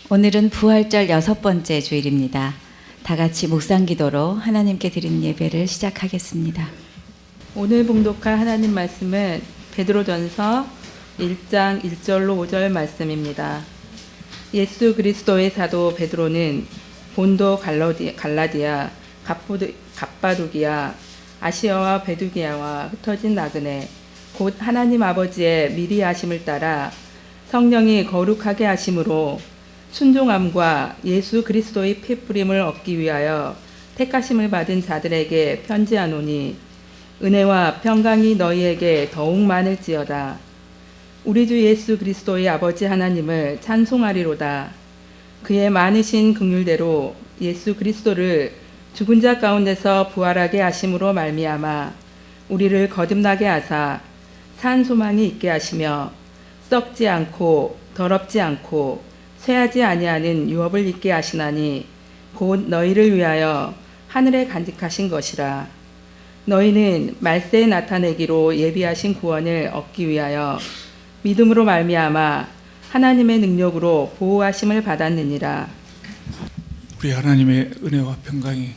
오늘은 부활절 6번째 주일입니다. 다 같이 묵상기도로 하나님께 드리는 예배를 시작하겠습니다. 오늘 봉독할 하나님 말씀은 베드로전서 1장 1절로 5절 말씀입니다. 예수 그리스도의 사도 베드로는 본도 갈라디아, 갑바도기아, 아시아와 베두기아와 흩어진 나그네 곧 하나님 아버지의 미리 하심을 따라 성령이 거룩하게 하심으로 순종함과 예수 그리스도의 피뿌림을 얻기 위하여 택하심을 받은 자들에게 편지하노니 은혜와 평강이 너희에게 더욱 많을지어다. 우리 주 예수 그리스도의 아버지 하나님을 찬송하리로다. 그의 많으신 긍휼대로 예수 그리스도를 죽은 자 가운데서 부활하게 하심으로 말미암아 우리를 거듭나게 하사 산 소망이 있게 하시며 썩지 않고 더럽지 않고 쇠하지 아니하는 유업을 있게 하시나니 곧 너희를 위하여 하늘에 간직하신 것이라. 너희는 말세에 나타내기로 예비하신 구원을 얻기 위하여 믿음으로 말미암아 하나님의 능력으로 보호하심을 받았느니라. 우리 하나님의 은혜와 평강이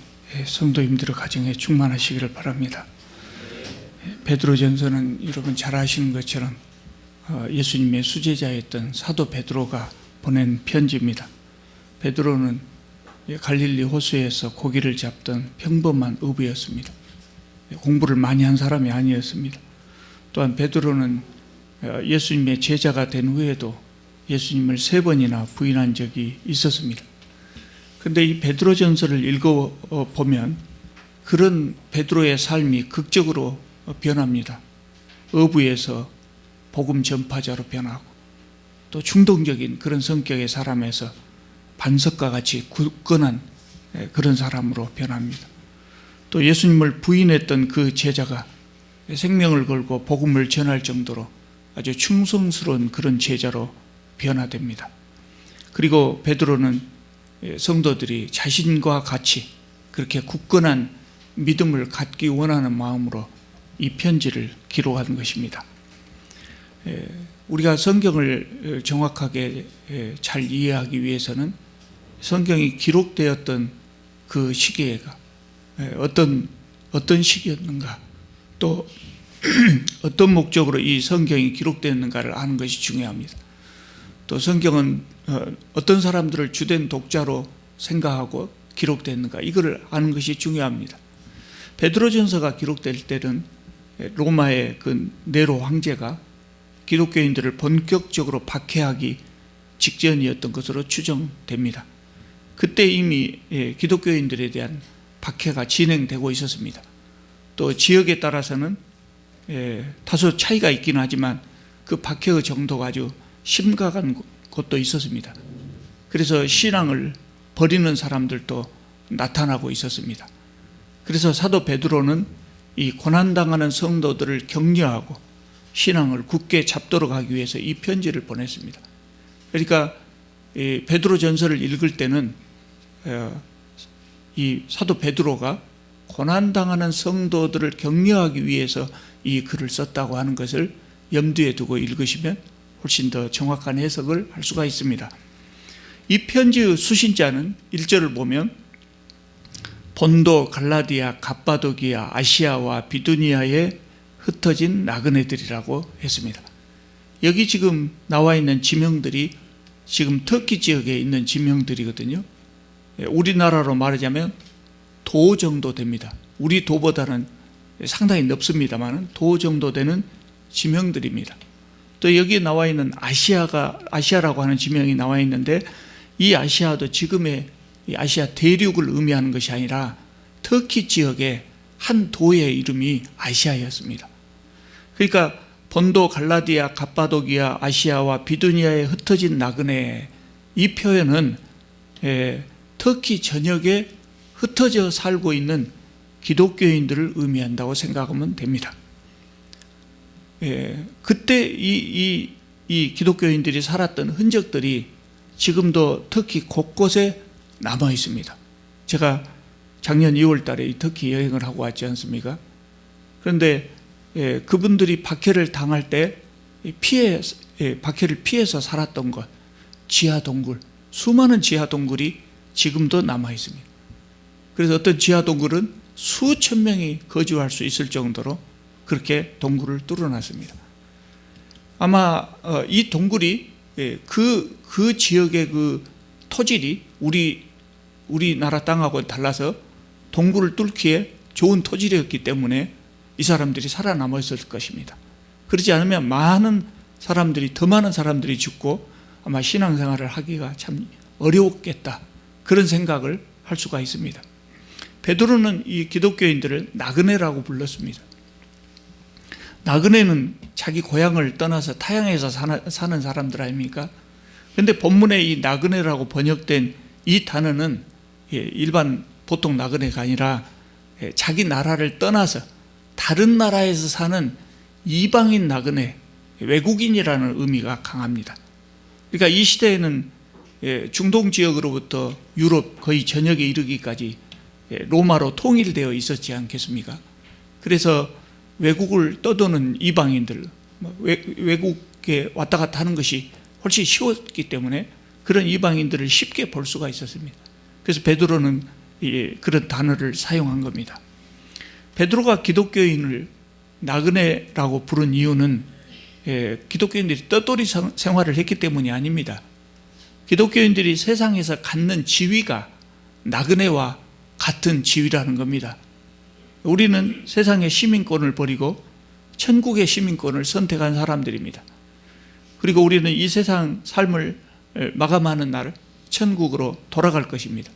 성도님들의 가정에 충만하시기를 바랍니다. 베드로전서는 여러분 잘 아시는 것처럼 예수님의 수제자였던 사도 베드로가 보낸 편지입니다. 베드로는 갈릴리 호수에서 고기를 잡던 평범한 어부였습니다. 공부를 많이 한 사람이 아니었습니다. 또한 베드로는 예수님의 제자가 된 후에도 예수님을 3번이나 부인한 적이 있었습니다. 그런데 이 베드로전서를 읽어보면 그런 베드로의 삶이 극적으로 변합니다. 어부에서 복음 전파자로 변하고 또 충동적인 그런 성격의 사람에서 반석과 같이 굳건한 그런 사람으로 변합니다. 또 예수님을 부인했던 그 제자가 생명을 걸고 복음을 전할 정도로 아주 충성스러운 그런 제자로 변화됩니다. 그리고 베드로는 성도들이 자신과 같이 그렇게 굳건한 믿음을 갖기 원하는 마음으로 이 편지를 기록한 것입니다. 우리가 성경을 정확하게 잘 이해하기 위해서는 성경이 기록되었던 그 시기가 어떤 시기였는가, 또 어떤 목적으로 이 성경이 기록되었는가를 아는 것이 중요합니다. 또 성경은 어떤 사람들을 주된 독자로 생각하고 기록됐는가, 이거를 아는 것이 중요합니다. 베드로전서가 기록될 때는 로마의 그 네로 황제가 기독교인들을 본격적으로 박해하기 직전이었던 것으로 추정됩니다. 그때 이미 기독교인들에 대한 박해가 진행되고 있었습니다. 또 지역에 따라서는 다소 차이가 있긴 하지만 그 박해의 정도가 아주 심각한 곳도 있었습니다. 그래서 신앙을 버리는 사람들도 나타나고 있었습니다. 그래서 사도 베드로는 이 고난당하는 성도들을 격려하고 신앙을 굳게 잡도록 하기 위해서 이 편지를 보냈습니다. 그러니까 베드로 전서를 읽을 때는 이 사도 베드로가 고난당하는 성도들을 격려하기 위해서 이 글을 썼다고 하는 것을 염두에 두고 읽으시면 훨씬 더 정확한 해석을 할 수가 있습니다. 이 편지의 수신자는 1절을 보면 본도, 갈라디아, 갑바도기아, 아시아와 비두니아의 흩어진 나그네들이라고 했습니다. 여기 지금 나와 있는 지명들이 지금 터키 지역에 있는 지명들이거든요. 우리나라로 말하자면 도 정도 됩니다. 우리 도보다는 상당히 넓습니다만 도 정도 되는 지명들입니다. 또 여기 나와 있는 아시아라고 하는 지명이 나와 있는데 이 아시아도 지금의 이 아시아 대륙을 의미하는 것이 아니라 터키 지역의 한 도의 이름이 아시아였습니다. 그러니까 본도, 갈라디아, 갑바도기아, 아시아와 비두니아에 흩어진 나그네, 이 표현은 터키 전역에 흩어져 살고 있는 기독교인들을 의미한다고 생각하면 됩니다. 그때 이 기독교인들이 살았던 흔적들이 지금도 터키 곳곳에 남아 있습니다. 제가 작년 2월 달에 이 터키 여행을 하고 왔지 않습니까? 그런데 그분들이 박해를 당할 때 박해를 피해서 살았던 것, 지하 동굴, 수많은 지하 동굴이 지금도 남아 있습니다. 그래서 어떤 지하 동굴은 수천 명이 거주할 수 있을 정도로 그렇게 동굴을 뚫어놨습니다. 아마 이 동굴이 그 지역의 그 토질이 우리나라 땅하고 달라서 동굴을 뚫기에 좋은 토질이었기 때문에 이 사람들이 살아남았을 것입니다. 그렇지 않으면 더 많은 사람들이 죽고 아마 신앙생활을 하기가 참 어려웠겠다, 그런 생각을 할 수가 있습니다. 베드로는 이 기독교인들을 나그네라고 불렀습니다. 나그네는 자기 고향을 떠나서 타향에서 사는 사람들 아닙니까? 그런데 본문에 이 나그네라고 번역된 이 단어는 일반 보통 나그네가 아니라 자기 나라를 떠나서 다른 나라에서 사는 이방인 나그네, 외국인이라는 의미가 강합니다. 그러니까 이 시대에는 중동 지역으로부터 유럽 거의 전역에 이르기까지 로마로 통일되어 있었지 않겠습니까? 그래서 외국을 떠도는 이방인들, 외국에 왔다 갔다 하는 것이 훨씬 쉬웠기 때문에 그런 이방인들을 쉽게 볼 수가 있었습니다. 그래서 베드로는 그런 단어를 사용한 겁니다. 베드로가 기독교인을 나그네라고 부른 이유는 기독교인들이 떳떳이 생활을 했기 때문이 아닙니다. 기독교인들이 세상에서 갖는 지위가 나그네와 같은 지위라는 겁니다. 우리는 세상의 시민권을 버리고 천국의 시민권을 선택한 사람들입니다. 그리고 우리는 이 세상 삶을 마감하는 날 천국으로 돌아갈 것입니다.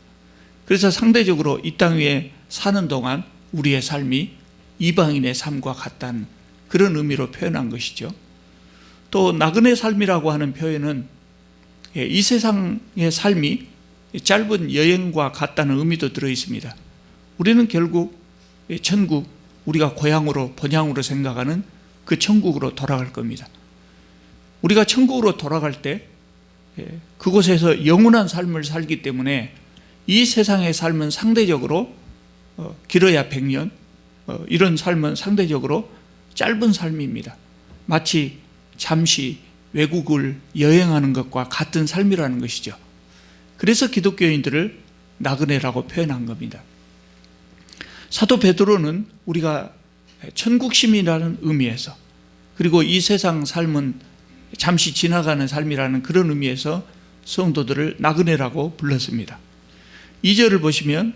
그래서 상대적으로 이 땅 위에 사는 동안 우리의 삶이 이방인의 삶과 같다는 그런 의미로 표현한 것이죠. 또 나그네 삶이라고 하는 표현은 이 세상의 삶이 짧은 여행과 같다는 의미도 들어 있습니다. 우리는 결국 천국, 우리가 고향으로 본향으로 생각하는 그 천국으로 돌아갈 겁니다. 우리가 천국으로 돌아갈 때 그곳에서 영원한 삶을 살기 때문에 이 세상의 삶은 상대적으로 길어야 100년, 이런 삶은 상대적으로 짧은 삶입니다. 마치 잠시 외국을 여행하는 것과 같은 삶이라는 것이죠. 그래서 기독교인들을 나그네라고 표현한 겁니다. 사도 베드로는 우리가 천국 시민이라는 의미에서, 그리고 이 세상 삶은 잠시 지나가는 삶이라는 그런 의미에서 성도들을 나그네라고 불렀습니다. 2절을 보시면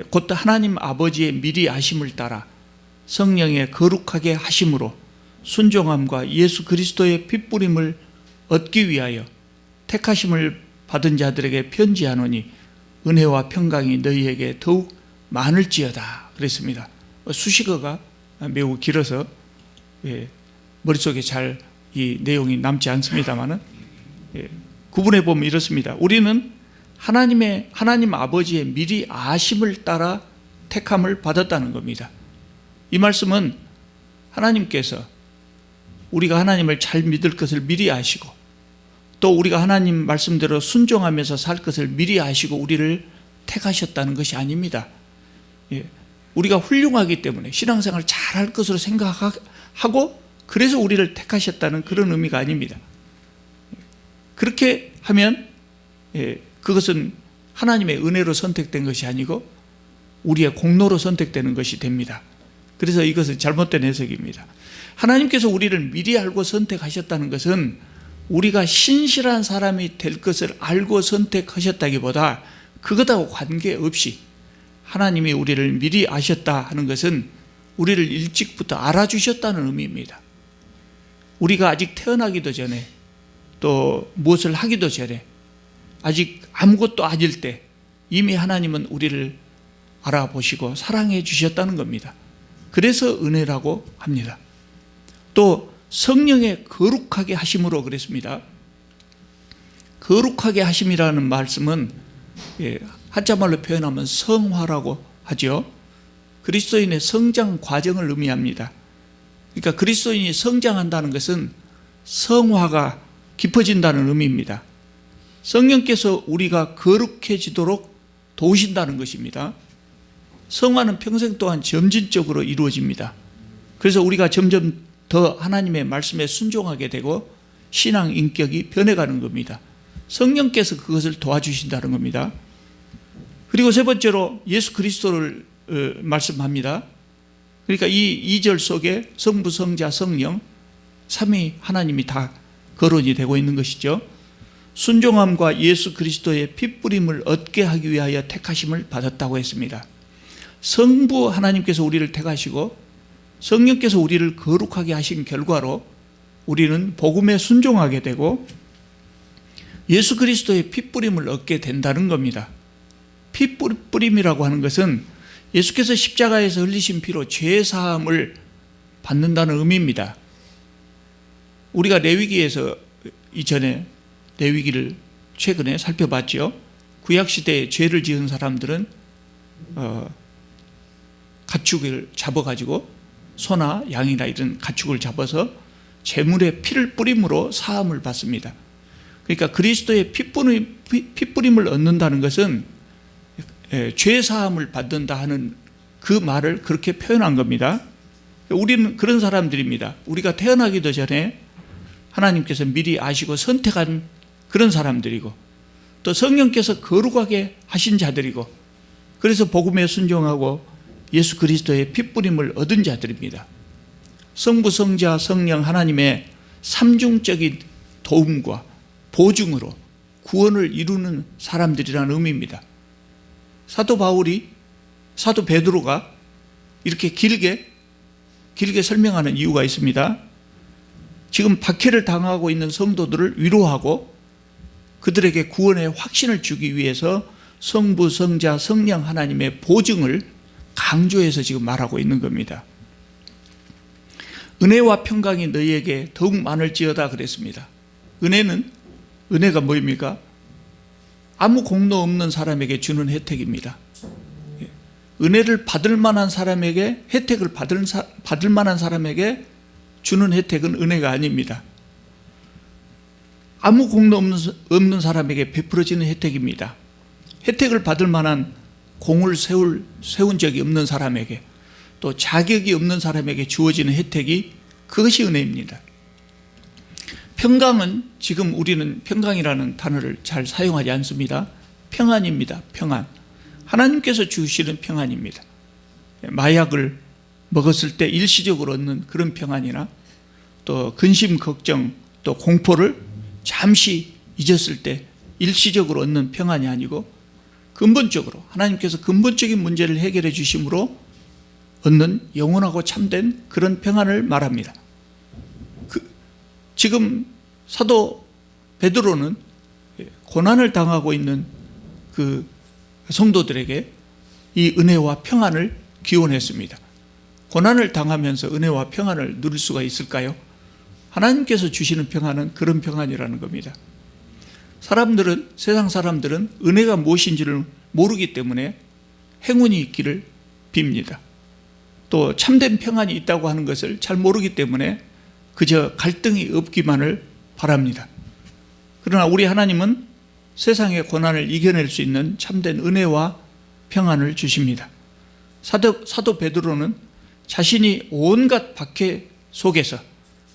곧 하나님 아버지의 미리 아심을 따라 성령의 거룩하게 하심으로 순종함과 예수 그리스도의 핏부림을 얻기 위하여 택하심을 받은 자들에게 편지하노니 은혜와 평강이 너희에게 더욱 많을지어다 그랬습니다. 수식어가 매우 길어서 머릿속에 잘 이 내용이 남지 않습니다만 구분해 보면 이렇습니다. 우리는 하나님 아버지의 미리 아심을 따라 택함을 받았다는 겁니다. 이 말씀은 하나님께서 우리가 하나님을 잘 믿을 것을 미리 아시고, 또 우리가 하나님 말씀대로 순종하면서 살 것을 미리 아시고 우리를 택하셨다는 것이 아닙니다. 우리가 훌륭하기 때문에 신앙생활 잘할 것으로 생각하고 그래서 우리를 택하셨다는 그런 의미가 아닙니다. 그렇게 하면 그것은 하나님의 은혜로 선택된 것이 아니고 우리의 공로로 선택되는 것이 됩니다. 그래서 이것은 잘못된 해석입니다. 하나님께서 우리를 미리 알고 선택하셨다는 것은 우리가 신실한 사람이 될 것을 알고 선택하셨다기보다 그것하고 관계없이 하나님이 우리를 미리 아셨다 하는 것은 우리를 일찍부터 알아주셨다는 의미입니다. 우리가 아직 태어나기도 전에, 또 무엇을 하기도 전에, 아직 아무것도 아닐 때 이미 하나님은 우리를 알아보시고 사랑해 주셨다는 겁니다. 그래서 은혜라고 합니다. 또 성령의 거룩하게 하심으로 그랬습니다. 거룩하게 하심이라는 말씀은 한자말로 표현하면 성화라고 하죠. 그리스도인의 성장 과정을 의미합니다. 그러니까 그리스도인이 성장한다는 것은 성화가 깊어진다는 의미입니다. 성령께서 우리가 거룩해지도록 도우신다는 것입니다. 성화는 평생 동안 점진적으로 이루어집니다. 그래서 우리가 점점 더 하나님의 말씀에 순종하게 되고 신앙 인격이 변해가는 겁니다. 성령께서 그것을 도와주신다는 겁니다. 그리고 세 번째로 예수 그리스도를 말씀합니다. 그러니까 이 2절 속에 성부, 성자, 성령 삼위 하나님이 다 거론이 되고 있는 것이죠. 순종함과 예수 그리스도의 핏부림을 얻게 하기 위하여 택하심을 받았다고 했습니다. 성부 하나님께서 우리를 택하시고 성령께서 우리를 거룩하게 하신 결과로 우리는 복음에 순종하게 되고 예수 그리스도의 핏부림을 얻게 된다는 겁니다. 핏부림이라고 하는 것은 예수께서 십자가에서 흘리신 피로 죄 사함을 받는다는 의미입니다. 우리가 레위기에서 이전에 레위기를 최근에 살펴봤죠. 구약시대에 죄를 지은 사람들은 가축을 잡아가지고 소나 양이나 이런 가축을 잡아서 제물의 피를 뿌림으로 사함을 받습니다. 그러니까 그리스도의 핏부림을 얻는다는 것은 죄 사함을 받는다 하는 그 말을 그렇게 표현한 겁니다. 우리는 그런 사람들입니다. 우리가 태어나기도 전에 하나님께서 미리 아시고 선택한 그런 사람들이고 또 성령께서 거룩하게 하신 자들이고 그래서 복음에 순종하고 예수 그리스도의 핏부림을 얻은 자들입니다. 성부, 성자, 성령 하나님의 삼중적인 도움과 보증으로 구원을 이루는 사람들이라는 의미입니다. 사도 바울이, 사도 베드로가 이렇게 길게 설명하는 이유가 있습니다. 지금 박해를 당하고 있는 성도들을 위로하고 그들에게 구원의 확신을 주기 위해서 성부, 성자, 성령 하나님의 보증을 강조해서 지금 말하고 있는 겁니다. 은혜와 평강이 너희에게 더욱 많을지어다 그랬습니다. 은혜가 뭐입니까? 아무 공로 없는 사람에게 주는 혜택입니다. 은혜를 받을 만한 사람에게, 혜택을 받을 만한 사람에게 주는 혜택은 은혜가 아닙니다. 아무 공로 없는 사람에게 베풀어지는 혜택입니다. 혜택을 받을 만한 공을 세운 적이 없는 사람에게 또 자격이 없는 사람에게 주어지는 혜택이 그것이 은혜입니다. 평강은 지금 우리는 평강이라는 단어를 잘 사용하지 않습니다. 평안입니다. 평안. 하나님께서 주시는 평안입니다. 마약을 먹었을 때 일시적으로 얻는 그런 평안이나 또 근심, 걱정, 또 공포를 잠시 잊었을 때 일시적으로 얻는 평안이 아니고 근본적으로 하나님께서 근본적인 문제를 해결해 주심으로 얻는 영원하고 참된 그런 평안을 말합니다. 지금 사도 베드로는 고난을 당하고 있는 그 성도들에게 이 은혜와 평안을 기원했습니다. 고난을 당하면서 은혜와 평안을 누릴 수가 있을까요? 하나님께서 주시는 평안은 그런 평안이라는 겁니다. 세상 사람들은 은혜가 무엇인지를 모르기 때문에 행운이 있기를 빕니다. 또 참된 평안이 있다고 하는 것을 잘 모르기 때문에 그저 갈등이 없기만을 바랍니다. 그러나 우리 하나님은 세상의 고난을 이겨낼 수 있는 참된 은혜와 평안을 주십니다. 사도 베드로는 자신이 온갖 박해 속에서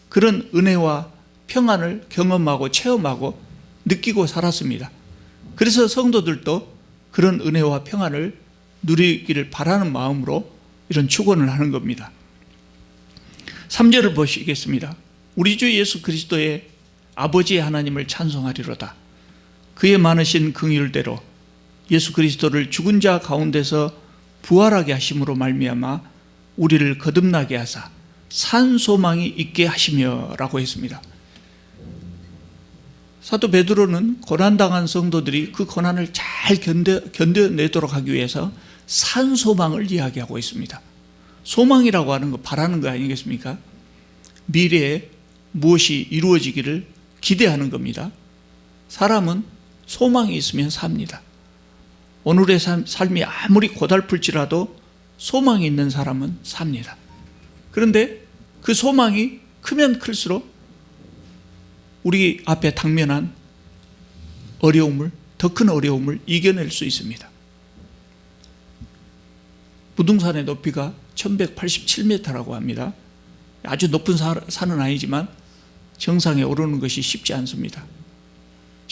그런 은혜와 평안을 경험하고 체험하고 느끼고 살았습니다. 그래서 성도들도 그런 은혜와 평안을 누리기를 바라는 마음으로 이런 축원을 하는 겁니다. 3절을 보시겠습니다. 우리 주 예수 그리스도의 아버지의 하나님을 찬송하리로다. 그의 많으신 긍휼대로 예수 그리스도를 죽은 자 가운데서 부활하게 하심으로 말미암아 우리를 거듭나게 하사 산 소망이 있게 하시며라고 했습니다. 사도 베드로는 고난당한 성도들이 그 고난을 잘 견뎌내도록 하기 위해서 산 소망을 이야기하고 있습니다. 소망이라고 하는 거 바라는 거 아니겠습니까? 미래에 무엇이 이루어지기를 기대하는 겁니다. 사람은 소망이 있으면 삽니다. 오늘의 삶이 아무리 고달플지라도 소망이 있는 사람은 삽니다. 그런데 그 소망이 크면 클수록 우리 앞에 당면한 어려움을, 더 큰 어려움을 이겨낼 수 있습니다. 부등산의 높이가 1187m라고 합니다. 아주 높은 산은 아니지만 정상에 오르는 것이 쉽지 않습니다.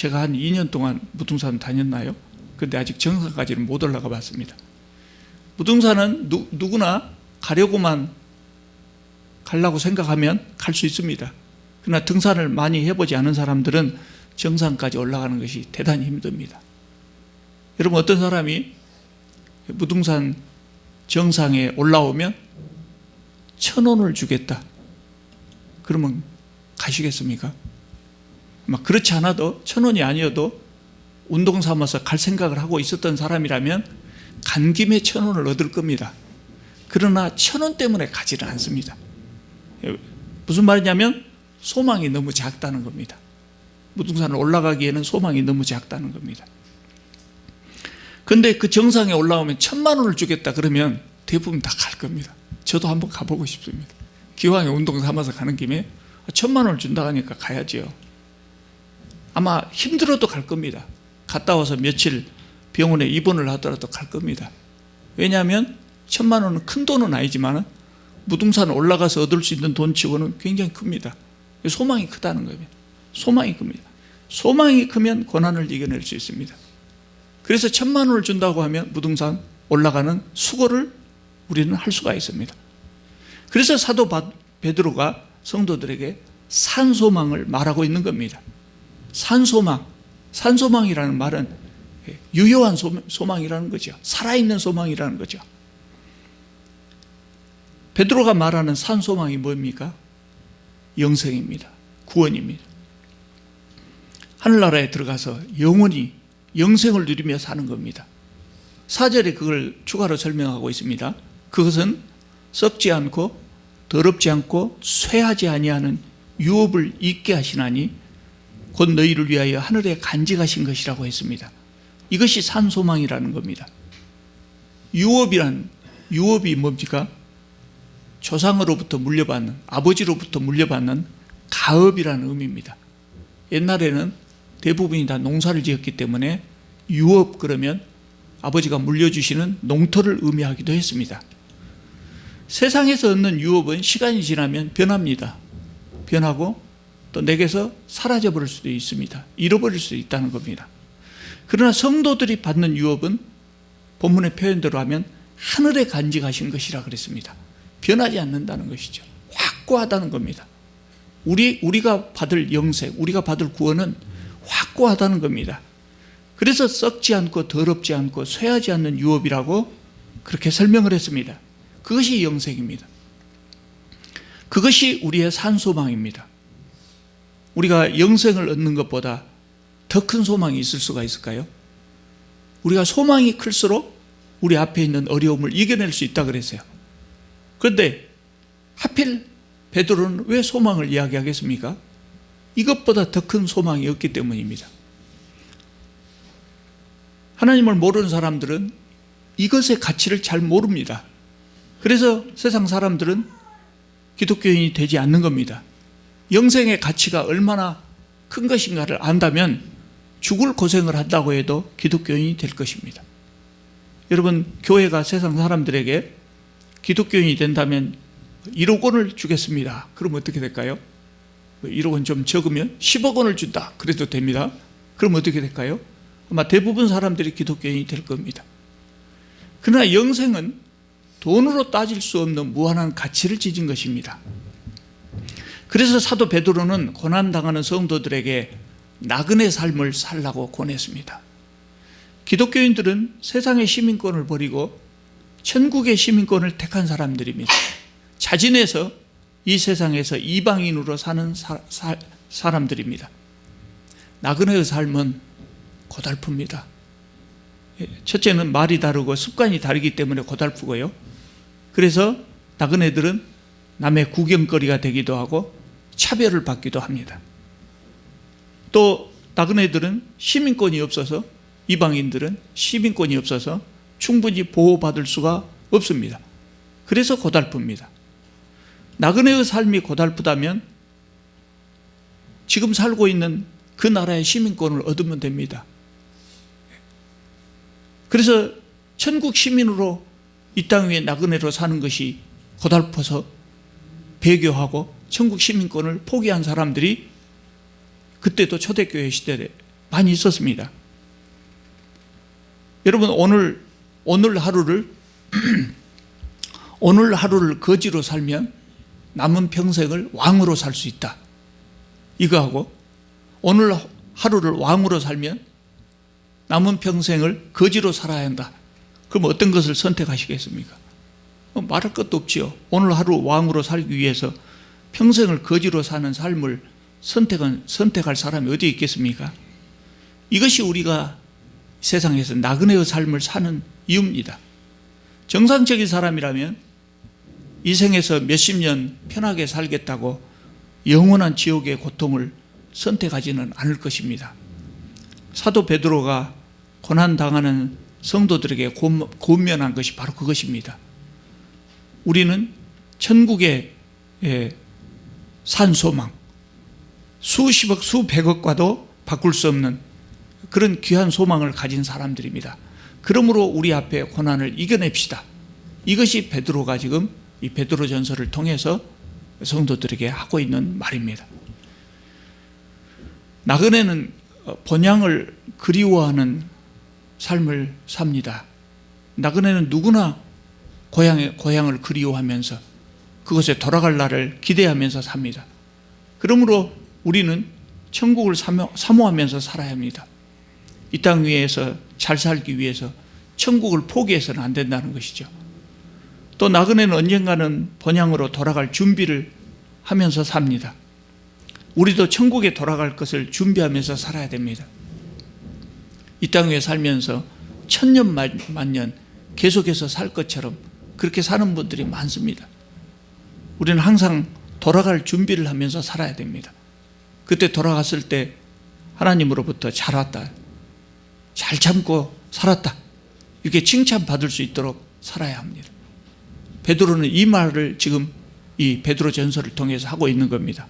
제가 한 2년 동안 무등산 다녔나요? 근데 아직 정상까지는 못 올라가 봤습니다. 무등산은 누구나 가려고만 가려고 생각하면 갈 수 있습니다. 그러나 등산을 많이 해보지 않은 사람들은 정상까지 올라가는 것이 대단히 힘듭니다. 여러분, 어떤 사람이 무등산 정상에 올라오면 1,000원을 주겠다. 그러면 가시겠습니까? 막 그렇지 않아도 1,000원이 아니어도 운동 삼아서 갈 생각을 하고 있었던 사람이라면 간 김에 1,000원을 얻을 겁니다. 그러나 1,000원 때문에 가지를 않습니다. 무슨 말이냐면 소망이 너무 작다는 겁니다. 무등산을 올라가기에는 소망이 너무 작다는 겁니다. 근데 그 정상에 올라오면 1,000만 원을 주겠다 그러면 대부분 다 갈 겁니다. 저도 한번 가보고 싶습니다. 기왕에 운동 삼아서 가는 김에 1,000만 원을 준다고 하니까 가야지요. 아마 힘들어도 갈 겁니다. 갔다 와서 며칠 병원에 입원을 하더라도 갈 겁니다. 왜냐하면 1,000만 원은 큰 돈은 아니지만 무등산 올라가서 얻을 수 있는 돈치고는 굉장히 큽니다. 소망이 크다는 겁니다. 소망이 큽니다. 소망이 크면 고난을 이겨낼 수 있습니다. 그래서 1,000만 원을 준다고 하면 무등산 올라가는 수고를 우리는 할 수가 있습니다. 그래서 사도 베드로가 성도들에게 산소망을 말하고 있는 겁니다. 산소망, 산소망이라는 말은 유효한 소망이라는 거죠. 살아있는 소망이라는 거죠. 베드로가 말하는 산소망이 뭡니까? 영생입니다. 구원입니다. 하늘나라에 들어가서 영원히 영생을 누리며 사는 겁니다. 4절에 그걸 추가로 설명하고 있습니다. 그것은 썩지 않고 더럽지 않고 쇠하지 아니하는 유업을 잊게 하시나니 곧 너희를 위하여 하늘에 간직하신 것이라고 했습니다. 이것이 산소망이라는 겁니다. 유업이 뭡니까? 조상으로부터 물려받는, 아버지로부터 물려받는 가업이라는 의미입니다. 옛날에는 대부분이 다 농사를 지었기 때문에 유업 그러면 아버지가 물려주시는 농토를 의미하기도 했습니다. 세상에서 얻는 유업은 시간이 지나면 변합니다. 변하고 또 내게서 사라져버릴 수도 있습니다. 잃어버릴 수도 있다는 겁니다. 그러나 성도들이 받는 유업은 본문의 표현대로 하면 하늘에 간직하신 것이라 그랬습니다. 변하지 않는다는 것이죠. 확고하다는 겁니다. 우리가 받을 영생, 우리가 받을 구원은 확고하다는 겁니다. 그래서 썩지 않고 더럽지 않고 쇠하지 않는 유업이라고 그렇게 설명을 했습니다. 그것이 영생입니다. 그것이 우리의 산소망입니다. 우리가 영생을 얻는 것보다 더 큰 소망이 있을 수가 있을까요? 우리가 소망이 클수록 우리 앞에 있는 어려움을 이겨낼 수 있다 그랬어요. 그런데 하필 베드로는 왜 소망을 이야기하겠습니까? 이것보다 더 큰 소망이 없기 때문입니다. 하나님을 모르는 사람들은 이것의 가치를 잘 모릅니다. 그래서 세상 사람들은 기독교인이 되지 않는 겁니다. 영생의 가치가 얼마나 큰 것인가를 안다면 죽을 고생을 한다고 해도 기독교인이 될 것입니다. 여러분, 교회가 세상 사람들에게 기독교인이 된다면 1억 원을 주겠습니다. 그럼 어떻게 될까요? 1억 원 좀 적으면 10억 원을 준다. 그래도 됩니다. 그럼 어떻게 될까요? 아마 대부분 사람들이 기독교인이 될 겁니다. 그러나 영생은 돈으로 따질 수 없는 무한한 가치를 지닌 것입니다. 그래서 사도 베드로는 고난당하는 성도들에게 나그네 삶을 살라고 권했습니다. 기독교인들은 세상의 시민권을 버리고 천국의 시민권을 택한 사람들입니다. 자진해서 이 세상에서 이방인으로 사는 사람들입니다. 나그네의 삶은 고달픕니다. 첫째는 말이 다르고 습관이 다르기 때문에 고달프고요. 그래서 나그네들은 남의 구경거리가 되기도 하고 차별을 받기도 합니다. 또 나그네들은 시민권이 없어서, 이방인들은 시민권이 없어서 충분히 보호받을 수가 없습니다. 그래서 고달픕니다. 나그네의 삶이 고달프다면 지금 살고 있는 그 나라의 시민권을 얻으면 됩니다. 그래서 천국 시민으로 이 땅 위에 나그네로 사는 것이 고달퍼서 배교하고 천국 시민권을 포기한 사람들이 그때도 초대교회 시대에 많이 있었습니다. 여러분, 오늘 하루를 오늘 하루를 거지로 살면 남은 평생을 왕으로 살 수 있다. 이거하고 오늘 하루를 왕으로 살면 남은 평생을 거지로 살아야 한다. 그럼 어떤 것을 선택하시겠습니까? 말할 것도 없지요. 오늘 하루 왕으로 살기 위해서 평생을 거지로 사는 삶을 선택할 사람이 어디 있겠습니까? 이것이 우리가 세상에서 나그네의 삶을 사는 이유입니다. 정상적인 사람이라면 이 생에서 몇십 년 편하게 살겠다고 영원한 지옥의 고통을 선택하지는 않을 것입니다. 사도 베드로가 고난당하는 성도들에게 권면한 것이 바로 그것입니다. 우리는 천국의 산 소망, 수십억, 수백억과도 바꿀 수 없는 그런 귀한 소망을 가진 사람들입니다. 그러므로 우리 앞에 고난을 이겨냅시다. 이것이 베드로가 지금 이 베드로전서를 통해서 성도들에게 하고 있는 말입니다. 나그네는 본향을 그리워하는 삶을 삽니다. 나그네는 누구나 고향을 그리워하면서 그것에 돌아갈 날을 기대하면서 삽니다. 그러므로 우리는 천국을 사모하면서 살아야 합니다. 이 땅 위에서 잘 살기 위해서 천국을 포기해서는 안 된다는 것이죠. 또 나그네는 언젠가는 본향으로 돌아갈 준비를 하면서 삽니다. 우리도 천국에 돌아갈 것을 준비하면서 살아야 됩니다. 이 땅 위에 살면서 천년 만년 계속해서 살 것처럼 그렇게 사는 분들이 많습니다. 우리는 항상 돌아갈 준비를 하면서 살아야 됩니다. 그때 돌아갔을 때 하나님으로부터 잘 왔다, 잘 참고 살았다, 이렇게 칭찬받을 수 있도록 살아야 합니다. 베드로는 이 말을 지금 이 베드로전서를 통해서 하고 있는 겁니다.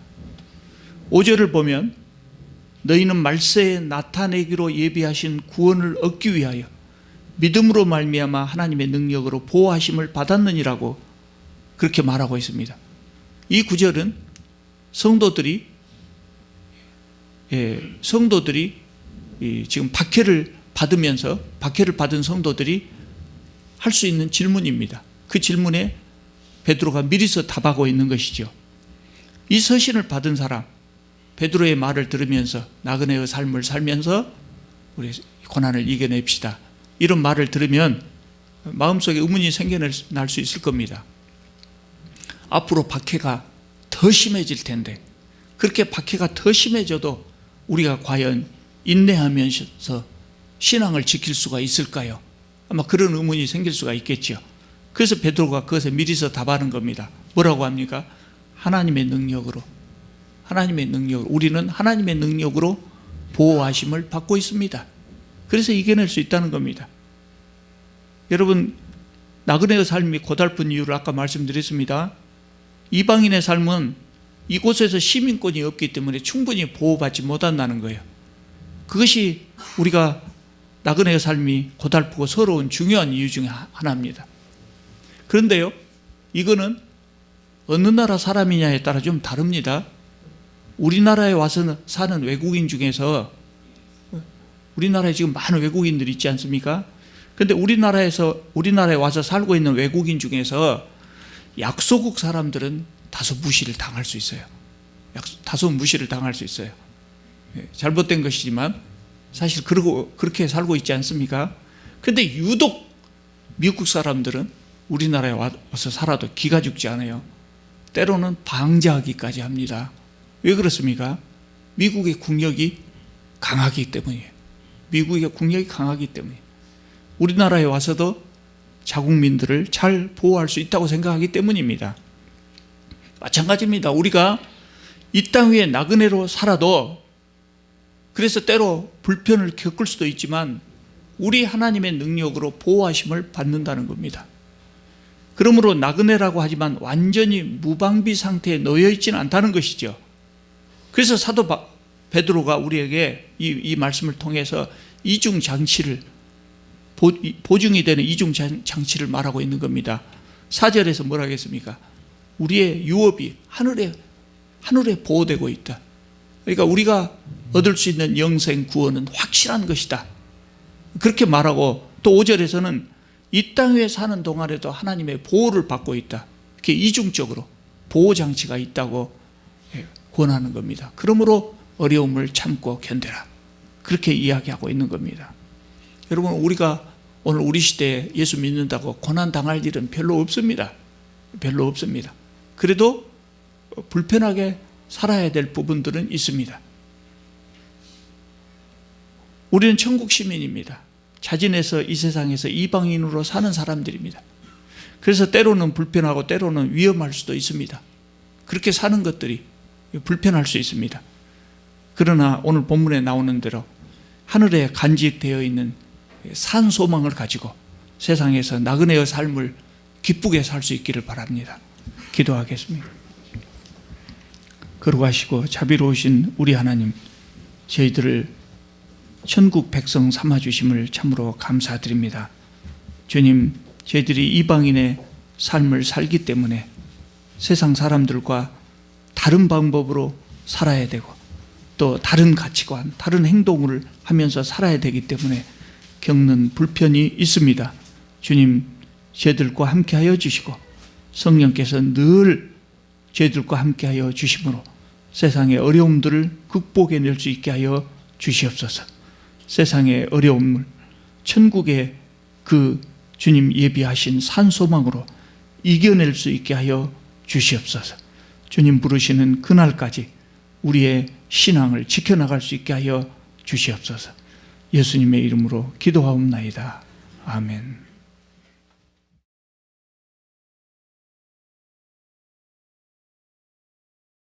5절을 보면 너희는 말세에 나타내기로 예비하신 구원을 얻기 위하여 믿음으로 말미암아 하나님의 능력으로 보호하심을 받았느니라고 그렇게 말하고 있습니다. 이 구절은 성도들이 지금 박해를 받은 성도들이 할 수 있는 질문입니다. 그 질문에 베드로가 미리서 답하고 있는 것이죠. 이 서신을 받은 사람, 베드로의 말을 들으면서 나그네의 삶을 살면서 우리 고난을 이겨냅시다, 이런 말을 들으면 마음속에 의문이 생겨날 수 있을 겁니다. 앞으로 박해가 더 심해질 텐데 그렇게 박해가 더 심해져도 우리가 과연 인내하면서 신앙을 지킬 수가 있을까요? 아마 그런 의문이 생길 수가 있겠죠. 그래서 베드로가 그것에 미리서 답하는 겁니다. 뭐라고 합니까? 하나님의 능력으로 우리는 하나님의 능력으로 보호하심을 받고 있습니다. 그래서 이겨낼 수 있다는 겁니다. 여러분, 나그네의 삶이 고달픈 이유를 아까 말씀드렸습니다. 이방인의 삶은 이곳에서 시민권이 없기 때문에 충분히 보호받지 못한다는 거예요. 그것이 우리가 나그네의 삶이 고달프고 서러운 중요한 이유 중에 하나입니다. 그런데요, 이거는 어느 나라 사람이냐에 따라 좀 다릅니다. 우리나라에 와서 사는 외국인 중에서, 우리나라에 지금 많은 외국인들이 있지 않습니까? 그런데 우리나라에 와서 살고 있는 외국인 중에서 약소국 사람들은 다소 무시를 당할 수 있어요. 잘못된 것이지만 사실 그렇게 살고 있지 않습니까? 그런데 유독 미국 사람들은 우리나라에 와서 살아도 기가 죽지 않아요. 때로는 방자하기까지 합니다. 왜 그렇습니까? 미국의 국력이 강하기 때문이에요. 우리나라에 와서도 자국민들을 잘 보호할 수 있다고 생각하기 때문입니다. 마찬가지입니다. 우리가 이 땅 위에 나그네로 살아도 그래서 때로 불편을 겪을 수도 있지만 우리 하나님의 능력으로 보호하심을 받는다는 겁니다. 그러므로 나그네라고 하지만 완전히 무방비 상태에 놓여 있지는 않다는 것이죠. 그래서 사도 베드로가 우리에게 이 말씀을 통해서 이중장치를, 보증이 되는 이중장치를 말하고 있는 겁니다. 4절에서 뭐라 하겠습니까? 우리의 유업이 하늘에 보호되고 있다. 그러니까 우리가 얻을 수 있는 영생 구원은 확실한 것이다. 그렇게 말하고 또 5절에서는 이 땅에 사는 동안에도 하나님의 보호를 받고 있다. 이렇게 이중적으로 보호장치가 있다고 권하는 겁니다. 그러므로 어려움을 참고 견뎌라. 그렇게 이야기하고 있는 겁니다. 여러분, 우리가 오늘 우리 시대에 예수 믿는다고 고난당할 일은 별로 없습니다. 별로 없습니다. 그래도 불편하게 살아야 될 부분들은 있습니다. 우리는 천국 시민입니다. 자진해서 이 세상에서 이방인으로 사는 사람들입니다. 그래서 때로는 불편하고 때로는 위험할 수도 있습니다. 그렇게 사는 것들이 불편할 수 있습니다. 그러나 오늘 본문에 나오는 대로 하늘에 간직되어 있는 산 소망을 가지고 세상에서 나그네의 삶을 기쁘게 살 수 있기를 바랍니다. 기도하겠습니다. 거룩하시고 자비로우신 우리 하나님, 저희들을 천국 백성 삼아주심을 참으로 감사드립니다. 주님, 저희들이 이방인의 삶을 살기 때문에 세상 사람들과 다른 방법으로 살아야 되고 또 다른 가치관, 다른 행동을 하면서 살아야 되기 때문에 겪는 불편이 있습니다. 주님, 저희들과 함께하여 주시고 성령께서 늘 저희들과 함께하여 주심으로 세상의 어려움들을 극복해낼 수 있게 하여 주시옵소서. 세상의 어려움을 천국의 그 주님 예비하신 산소망으로 이겨낼 수 있게 하여 주시옵소서. 주님 부르시는 그날까지 우리의 신앙을 지켜나갈 수 있게 하여 주시옵소서. 예수님의 이름으로 기도하옵나이다. 아멘.